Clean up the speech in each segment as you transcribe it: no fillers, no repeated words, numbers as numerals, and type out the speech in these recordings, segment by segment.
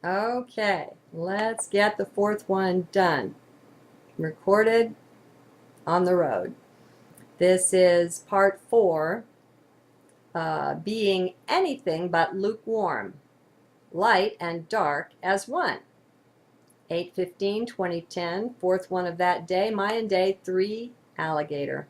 Okay, let's get the fourth one done. Recorded on the road. This is part 4, being anything but lukewarm, light and dark as one. 8/15/2010, fourth one of that day, Mayan day 3, Alligator.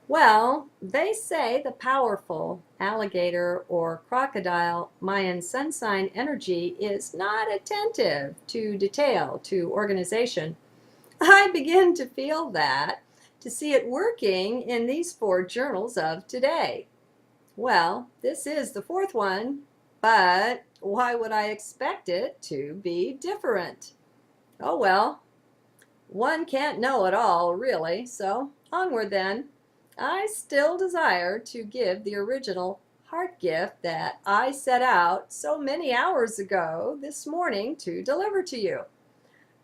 Well, they say the powerful alligator or crocodile Mayan sun sign energy is not attentive to detail, to organization. I begin to feel that, to see it working in these 4 journals of today. Well, this is the 4th one, but why would I expect it to be different? Oh well, one can't know it all, really, so onward then. I still desire to give the original heart gift that I set out so many hours ago this morning to deliver to you.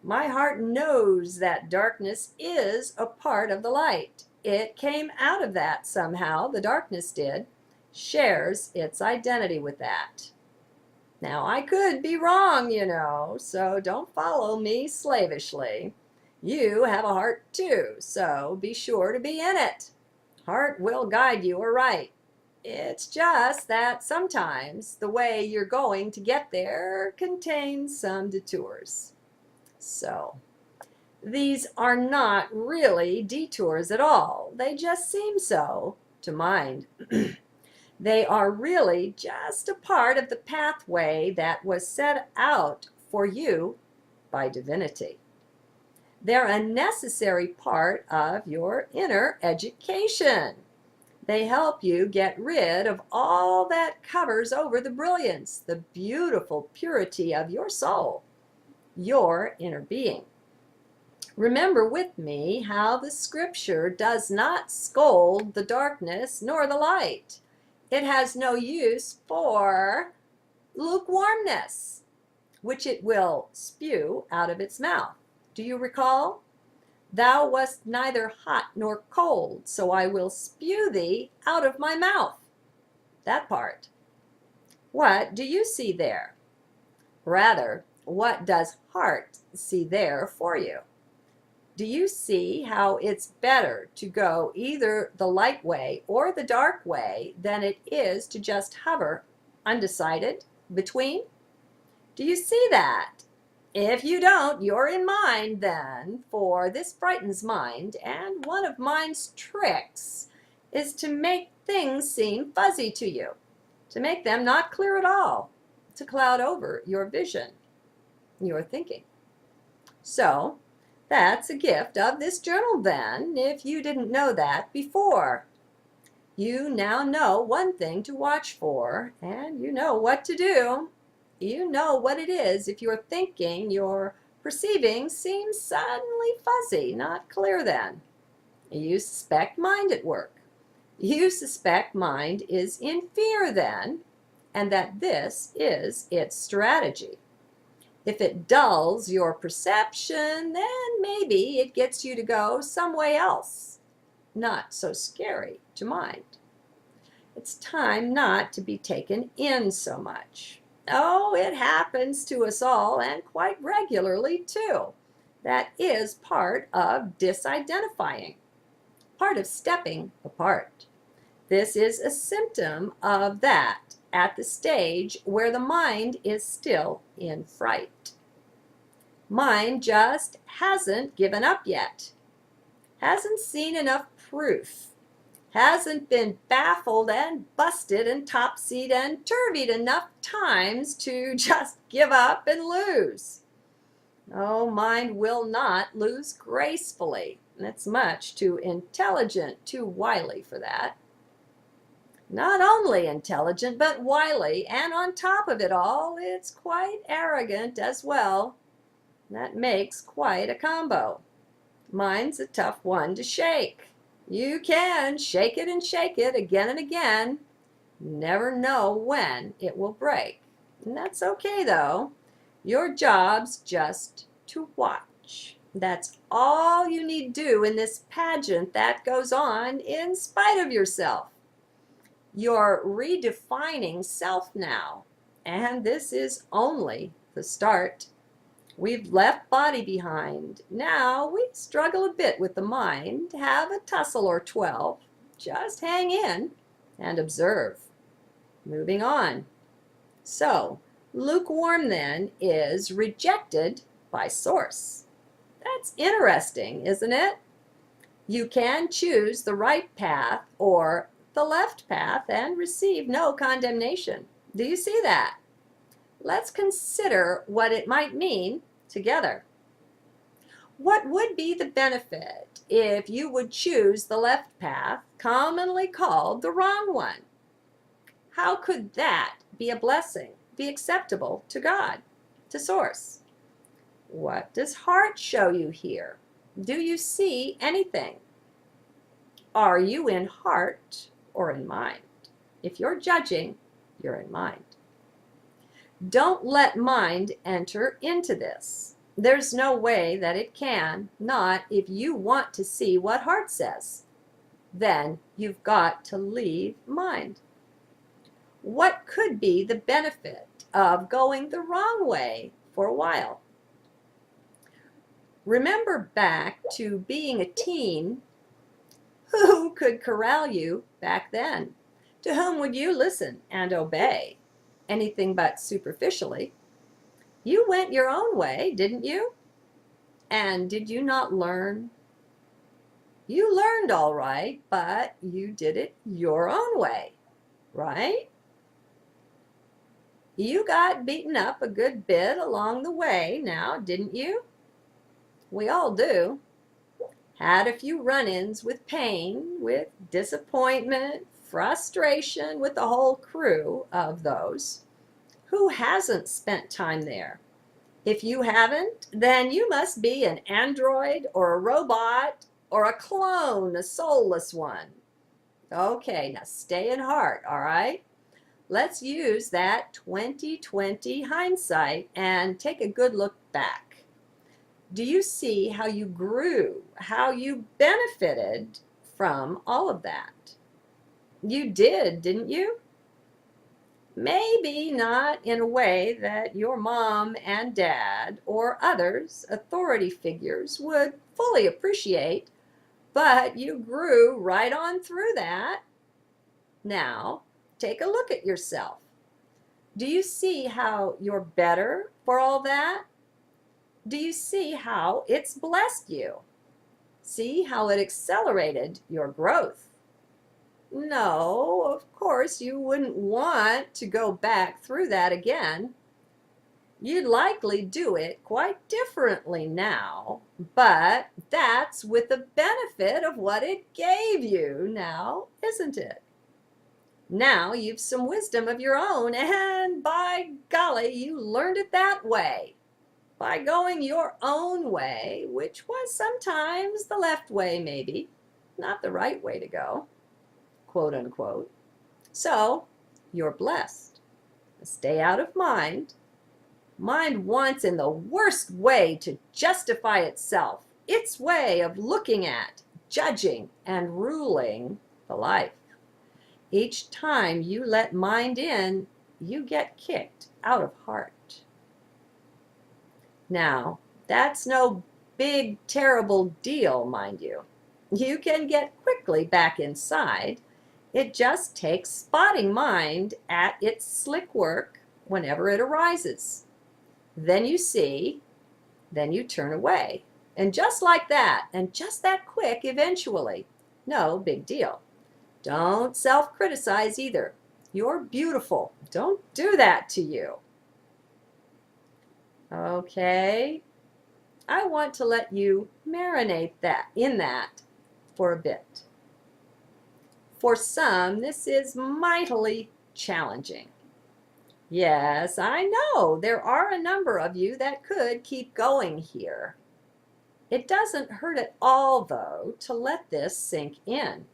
My heart knows that darkness is a part of the light. It came out of that somehow, the darkness did, shares its identity with that. Now, I could be wrong, so don't follow me slavishly. You have a heart too, so be sure to be in it. Heart will guide you aright. It's just that sometimes the way you're going to get there contains some detours. So, these are not really detours at all. They just seem so to mind. They are really just a part of the pathway that was set out for you by divinity. They're a necessary part of your inner education. They help you get rid of all that covers over the brilliance, the beautiful purity of your soul, your inner being. Remember with me how the scripture does not scold the darkness nor the light. It has no use for lukewarmness, which it will spew out of its mouth. Do you recall? Thou wast neither hot nor cold, so I will spew thee out of my mouth. That part. What do you see there? Rather, what does heart see there for you? Do you see how it's better to go either the light way or the dark way than it is to just hover undecided between? Do you see that? If you don't, you're in mind then, for this frightens mind, and one of mind's tricks is to make things seem fuzzy to you, to make them not clear at all, to cloud over your vision, your thinking. So, that's a gift of this journal then, if you didn't know that before. You now know one thing to watch for, and you know what to do. You know what it is if your thinking, your perceiving seems suddenly fuzzy, not clear then. You suspect mind at work. You suspect mind is in fear then, and that this is its strategy. If it dulls your perception, then maybe it gets you to go some way else, not so scary to mind. It's time not to be taken in so much. Oh, it happens to us all, and quite regularly too. That is part of disidentifying, part of stepping apart. This is a symptom of that at the stage where the mind is still in fright. Mind just hasn't given up yet, hasn't seen enough proof, hasn't been baffled and busted and topsied and turvied enough times to just give up and lose. Oh, mind will not lose gracefully. It's much too intelligent, too wily for that. Not only intelligent, but wily, and on top of it all, it's quite arrogant as well. That makes quite a combo. Mind's a tough one to shake. You can shake it again and again. Never know when it will break. And that's okay though. Your job's just to watch. That's all you need do in this pageant that goes on in spite of yourself. You're redefining self now, and this is only the start. We've left body behind. Now we struggle a bit with the mind, have a tussle or 12. Just hang in and observe. Moving on. So, lukewarm then is rejected by source. That's interesting, isn't it? You can choose the right path or the left path and receive no condemnation. Do you see that? Let's consider what it might mean together. What would be the benefit if you would choose the left path, commonly called the wrong one? How could that be a blessing, be acceptable to God, to Source? What does heart show you here? Do you see anything? Are you in heart or in mind? If you're judging, you're in mind. Don't let mind enter into this. There's no way that it can, not if you want to see what heart says. Then you've got to leave mind. What could be the benefit of going the wrong way for a while? Remember back to being a teen. Who could corral you back then? To whom would you listen and obey? Anything but superficially. You went your own way, didn't you? And did you not learn? You learned all right, but you did it your own way, right? You got beaten up a good bit along the way now, didn't you? We all do. Had a few run-ins with pain, with disappointment, frustration, with the whole crew of those. Who hasn't spent time there? If you haven't, then you must be an android or a robot or a clone, a soulless one. Okay, now stay in heart, all right? Let's use that 20/20 hindsight and take a good look back. Do you see how you grew, how you benefited from all of that? You did, didn't you? Maybe not in a way that your mom and dad or others, authority figures, would fully appreciate, but you grew right on through that. Now, take a look at yourself. Do you see how you're better for all that? Do you see how it's blessed you? See how it accelerated your growth? No, of course you wouldn't want to go back through that again. You'd likely do it quite differently now, but that's with the benefit of what it gave you now, isn't it? Now you've some wisdom of your own, and by golly, you learned it that way. By going your own way, which was sometimes the left way maybe, not the right way to go, quote unquote. So, you're blessed. Stay out of mind. Mind wants in the worst way to justify itself, its way of looking at, judging, and ruling the life. Each time you let mind in, you get kicked out of heart. Now, that's no big, terrible deal, mind you. You can get quickly back inside. It just takes spotting mind at its slick work whenever it arises. Then you see, then you turn away. And just like that, and just that quick eventually, no big deal. Don't self-criticize either. You're beautiful. Don't do that to you. Okay, I want to let you marinate in that for a bit. For some, this is mightily challenging. Yes, I know there are a number of you that could keep going here. It doesn't hurt at all, though, to let this sink in.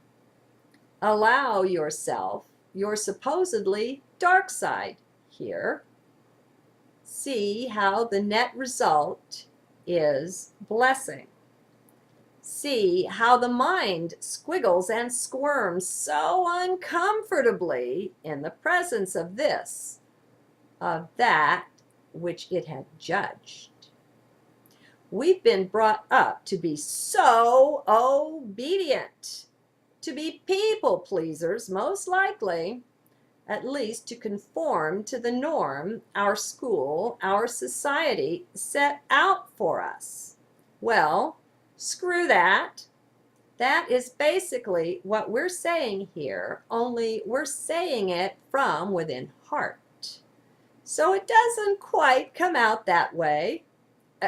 Allow yourself your supposedly dark side here. See how the net result is blessing. See how the mind squiggles and squirms so uncomfortably in the presence of this, of that, which it had judged. We've been brought up to be so obedient, to be people pleasers, most likely, at least to conform to the norm our school, our society set out for us. Well, screw that. That is basically what we're saying here, only we're saying it from within heart. So it doesn't quite come out that way,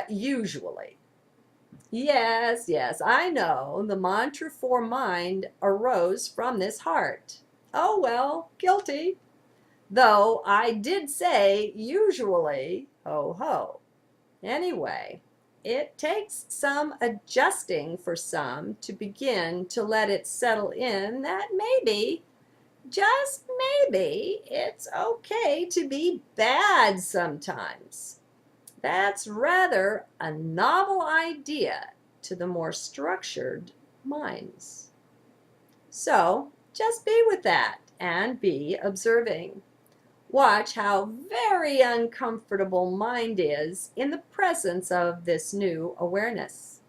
usually. Yes, yes, I know the mantra for mind arose from this heart. Oh well, guilty. Though I did say usually, ho ho. Anyway, it takes some adjusting for some to begin to let it settle in that maybe, just maybe, it's okay to be bad sometimes. That's rather a novel idea to the more structured minds. So just be with that and be observing. Watch how very uncomfortable mind is in the presence of this new awareness.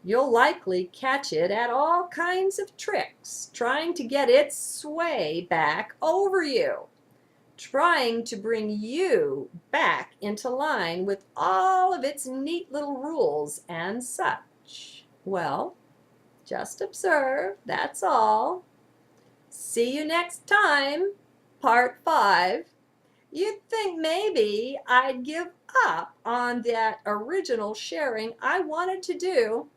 You'll likely catch it at all kinds of tricks, trying to get its sway back over you, trying to bring you back into line with all of its neat little rules and such. Well, just observe, that's all. See you next time, part 5. You'd think maybe I'd give up on that original sharing I wanted to do,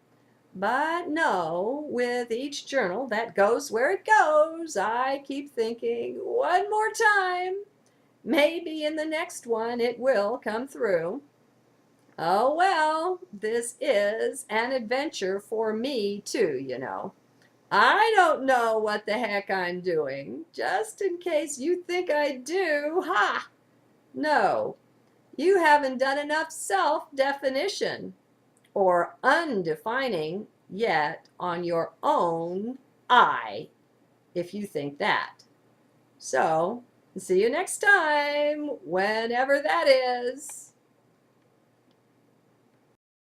but no, with each journal that goes where it goes, I keep thinking, one more time. Maybe in the next one it will come through. Oh well, this is an adventure for me too, you know. I don't know what the heck I'm doing, just in case you think I do. Ha! No, you haven't done enough self-definition or undefining yet on your own I, if you think that. So, see you next time, whenever that is.